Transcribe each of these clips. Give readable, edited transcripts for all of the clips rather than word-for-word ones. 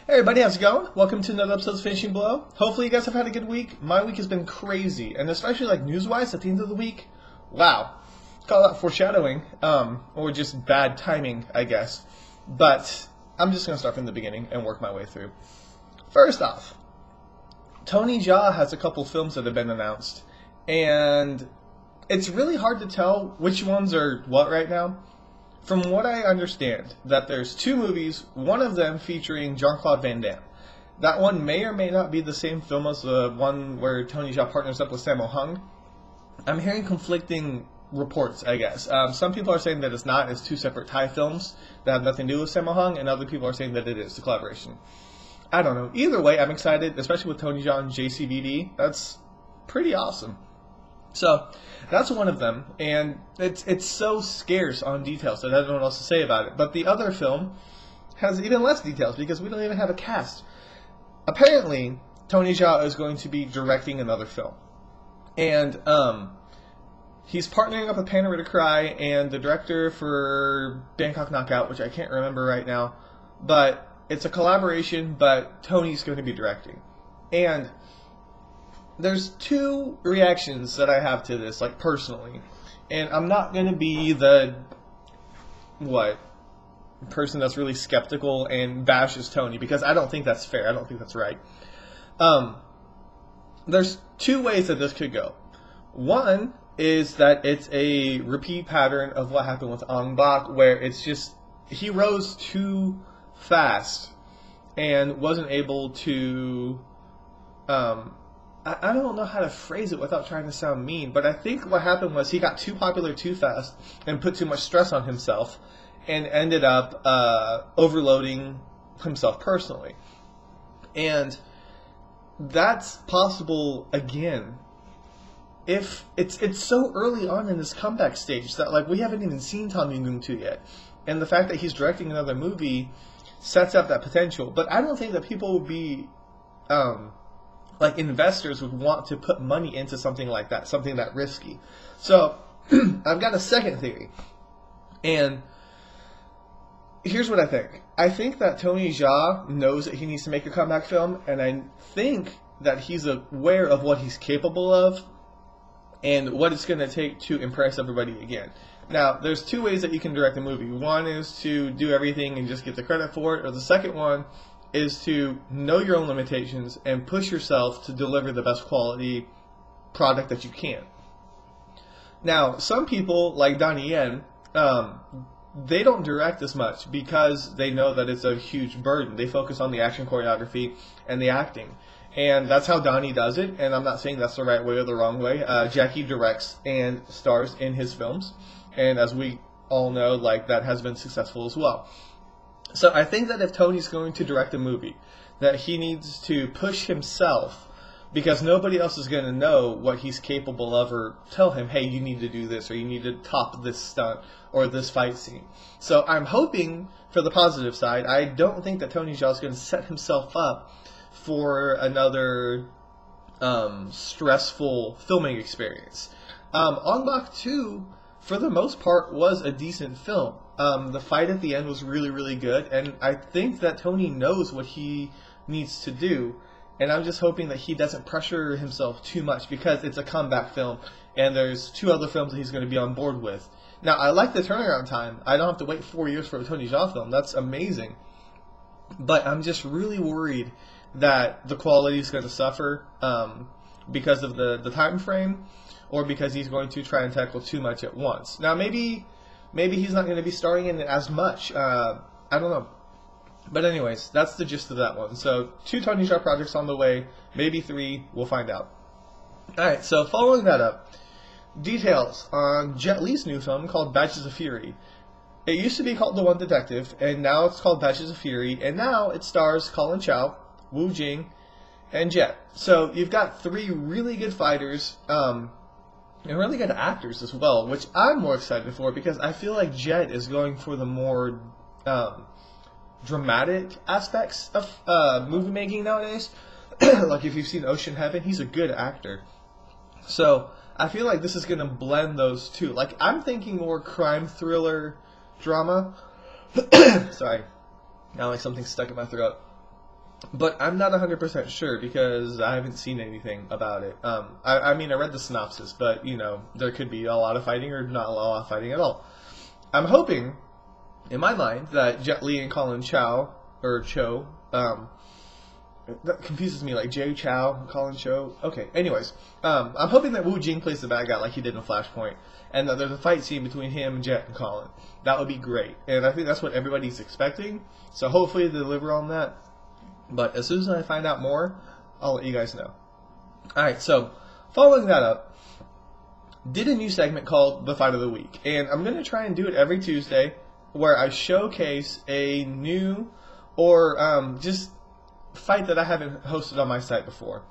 Hey everybody, how's it going? Welcome to another episode of Finishing Blow. Hopefully you guys have had a good week. My week has been crazy, and especially like news-wise at the end of the week, wow. Call that foreshadowing, or just bad timing, I guess. But I'm just going to start from the beginning and work my way through. First off, Tony Jaa has a couple films that have been announced, and it's really hard to tell which ones are what right now. From what I understand, that there's two movies, one of them featuring Jean-Claude Van Damme. That one may or may not be the same film as the one where Tony Jaa partners up with Sammo Hung. I'm hearing conflicting reports, I guess. Some people are saying that it's not, it's two separate Thai films that have nothing to do with Sammo Hung, and other people are saying that it is, the collaboration. I don't know. Either way, I'm excited, especially with Tony Jaa and JCVD. That's pretty awesome. So, that's one of them, and it's so scarce on details that I don't know what else to say about it. But the other film has even less details because we don't even have a cast. Apparently, Tony Jaa is going to be directing another film. And he's partnering up with Panda to Cry and the director for Bangkok Knockout, which I can't remember right now. But it's a collaboration, but Tony's going to be directing. And there's two reactions that I have to this, like personally, and I'm not going to be the, person that's really skeptical and bashes Tony, because I don't think that's fair, I don't think that's right. There's two ways that this could go. One is that it's a repeat pattern of what happened with Ong Bak, where it's just, he rose too fast and wasn't able to, I don't know how to phrase it without trying to sound mean, but I think what happened was he got too popular too fast and put too much stress on himself and ended up overloading himself personally. And that's possible again if it's so early on in this comeback stage that like we haven't even seen Tommy Ngung 2 yet. And the fact that he's directing another movie sets up that potential. But I don't think that people would be like investors would want to put money into something like that, something that risky. So I've got a second theory, and here's what I think. I think that Tony Jaa knows that he needs to make a comeback film, and I think that he's aware of what he's capable of and what it's going to take to impress everybody again. Now, there's two ways that you can direct a movie. One is to do everything and just get the credit for it, or the second one is to know your own limitations and push yourself to deliver the best quality product that you can. Now, some people, like Donnie Yen, they don't direct as much because they know that it's a huge burden. They focus on the action choreography and the acting. And that's how Donnie does it, and I'm not saying that's the right way or the wrong way. Jackie directs and stars in his films, and as we all know, like, that has been successful as well. So I think that if Tony's going to direct a movie, that he needs to push himself, because nobody else is going to know what he's capable of or tell him, hey, you need to do this, or you need to top this stunt, or this fight scene. So I'm hoping for the positive side. I don't think that Tony Jaa is going to set himself up for another stressful filming experience. Ong Bak 2, for the most part, was a decent film. The fight at the end was really, really good, and I think that Tony knows what he needs to do, and I'm just hoping that he doesn't pressure himself too much because it's a comeback film, and there's two other films that he's going to be on board with. Now, I like the turnaround time. I don't have to wait 4 years for a Tony Jaa film. That's amazing. But I'm just really worried that the quality is going to suffer because of the time frame, or because he's going to try and tackle too much at once. Now, maybe he's not going to be starring in it as much. I don't know. But anyways, that's the gist of that one. So, 2 Tony Jaa projects on the way, maybe 3, we'll find out. Alright, so following that up, details on Jet Li's new film called Badges of Fury. It used to be called The One Detective, and now it's called Badges of Fury, and now it stars Colin Chow, Wu Jing, and Jet. So, you've got 3 really good fighters, and really good actors as well, which I'm more excited for because I feel like Jet is going for the more dramatic aspects of movie making nowadays. Like if you've seen Ocean Heaven, he's a good actor. So I feel like this is going to blend those two. Like I'm thinking more crime thriller drama. Sorry, now like something's stuck in my throat. But I'm not 100% sure because I haven't seen anything about it. I mean, I read the synopsis, but, you know, there could be a lot of fighting or not a lot of fighting at all. I'm hoping, in my mind, that Jet Li and Colin Chow, or Cho, that confuses me, like Jay Chow, Colin Cho. Okay, anyways, I'm hoping that Wu Jing plays the bad guy like he did in Flashpoint, and that there's a fight scene between him, Jet, and Colin. That would be great, and I think that's what everybody's expecting, so hopefully they deliver on that. But as soon as I find out more, I'll let you guys know. Alright, so, following that up, did a new segment called The Fight of the Week, and I'm going to try and do it every Tuesday, where I showcase a new, or just fight that I haven't hosted on my site before,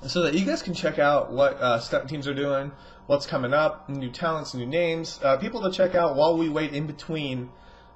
so that you guys can check out what stunt teams are doing, what's coming up, new talents, new names, people to check out while we wait in between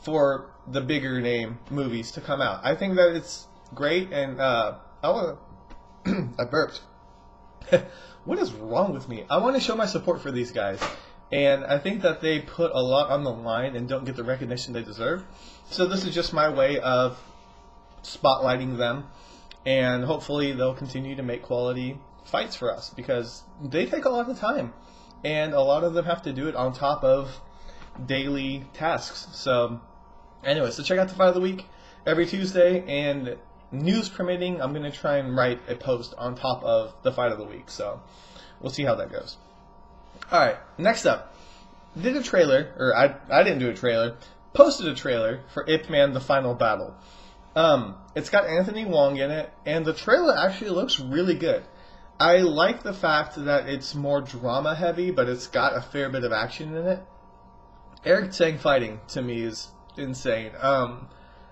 for the bigger name movies to come out. I think that it's great, and I burped. What is wrong with me? I want to show my support for these guys, and I think that they put a lot on the line and don't get the recognition they deserve. So this is just my way of spotlighting them, and hopefully they'll continue to make quality fights for us, because they take a lot of time, and a lot of them have to do it on top of daily tasks. So anyway, so check out the Fight of the Week every Tuesday, and news permitting, I'm going to try and write a post on top of the Fight of the Week, so we'll see how that goes. Alright, next up, did a trailer, or I didn't do a trailer, posted a trailer for Ip Man The Final Battle. It's got Anthony Wong in it, and the trailer actually looks really good. I like the fact that it's more drama heavy, but it's got a fair bit of action in it. Eric Tsang fighting, to me, is insane.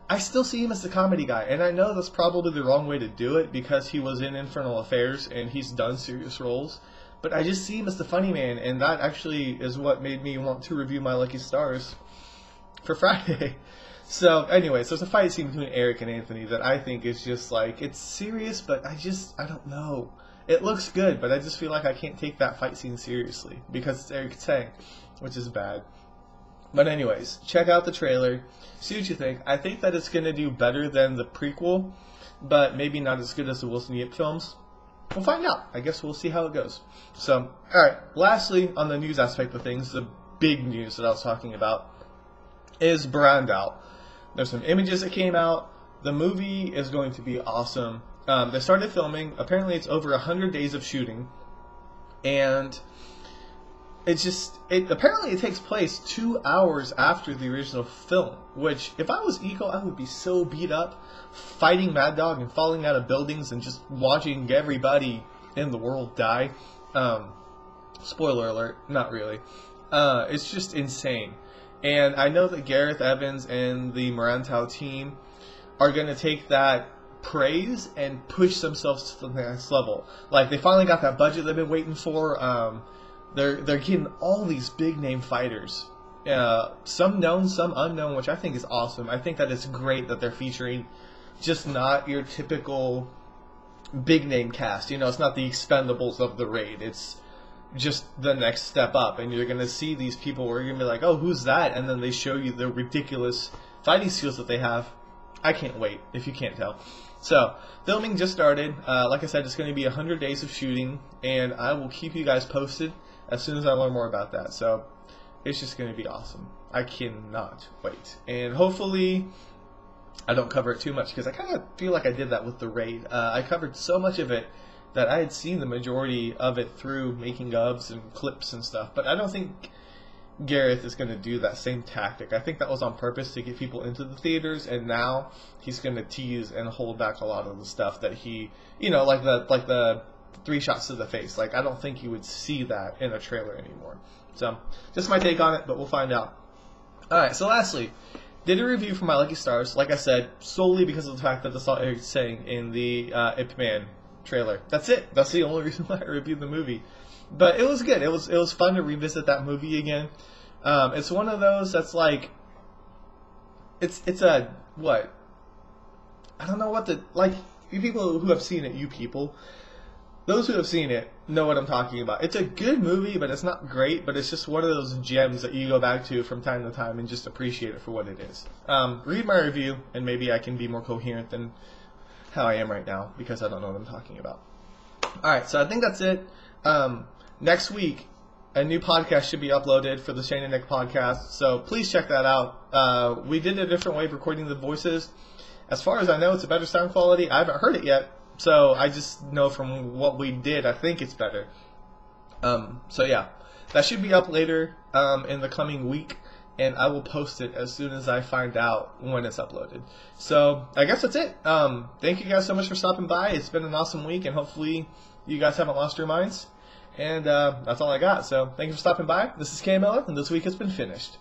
I still see him as the comedy guy, and I know that's probably the wrong way to do it because he was in Infernal Affairs and he's done serious roles, but I just see him as the funny man, and that actually is what made me want to review My Lucky Stars for Friday. So anyway, so there's a fight scene between Eric and Anthony that I think is just like, it's serious, but I don't know. It looks good, but I just feel like I can't take that fight scene seriously because it's Eric Tsang, which is bad. But anyways, check out the trailer, see what you think. I think that it's going to do better than the prequel, but maybe not as good as the Wilson Yip films. We'll find out. I guess we'll see how it goes. So, alright, lastly, on the news aspect of things, the big news that I was talking about is Berandal. There's some images that came out. The movie is going to be awesome. They started filming. Apparently it's over 100 days of shooting, and apparently it takes place 2 hours after the original film, which, if I was Iko, I would be so beat up, fighting Mad Dog and falling out of buildings and just watching everybody in the world die. Spoiler alert, not really. It's just insane. And I know that Gareth Evans and the Berandal team are going to take that praise and push themselves to the next level. Like, they finally got that budget they've been waiting for. They're getting all these big name fighters, some known, some unknown, which I think is awesome. I think that it's great that they're featuring just not your typical big name cast. You know, it's not the Expendables of the Raid. It's just the next step up, and you're gonna see these people where you're gonna be like, oh, who's that? And then they show you the ridiculous fighting skills that they have. I can't wait, if you can't tell. So, filming just started. Like I said, it's going to be 100 days of shooting, and I will keep you guys posted as soon as I learn more about that. So, it's just going to be awesome. I cannot wait. And hopefully, I don't cover it too much, because I kind of feel like I did that with the Raid. I covered so much of it that I had seen the majority of it through making ofs and clips and stuff, but I don't think Gareth is going to do that same tactic. I think that was on purpose to get people into the theaters, and now he's going to tease and hold back a lot of the stuff that he, you know, like the 3 shots to the face. Like, I don't think you would see that in a trailer anymore. So, just my take on it, but we'll find out. Alright, so lastly, did a review for My Lucky Stars, like I said, solely because of the fact that I saw Eric saying in the Ip Man trailer. That's it. That's the only reason why I reviewed the movie. But it was good. It was fun to revisit that movie again. It's one of those that's like, it's a, what? I don't know what the, like, you people who have seen it, those who have seen it know what I'm talking about. It's a good movie, but it's not great, but it's just one of those gems that you go back to from time to time and just appreciate it for what it is. Read my review, and maybe I can be more coherent than how I am right now because I don't know what I'm talking about. Alright, so I think that's it. Next week, a new podcast should be uploaded for the Shane and Nick podcast, so please check that out. We did a different way of recording the voices. As far as I know, it's a better sound quality. I haven't heard it yet, so I just know from what we did, I think it's better. So yeah, that should be up later in the coming week, and I will post it as soon as I find out when it's uploaded. So I guess that's it. Thank you guys so much for stopping by. It's been an awesome week, and hopefully you guys haven't lost your minds. And that's all I got. So thank you for stopping by. This is KML, and this week has been finished.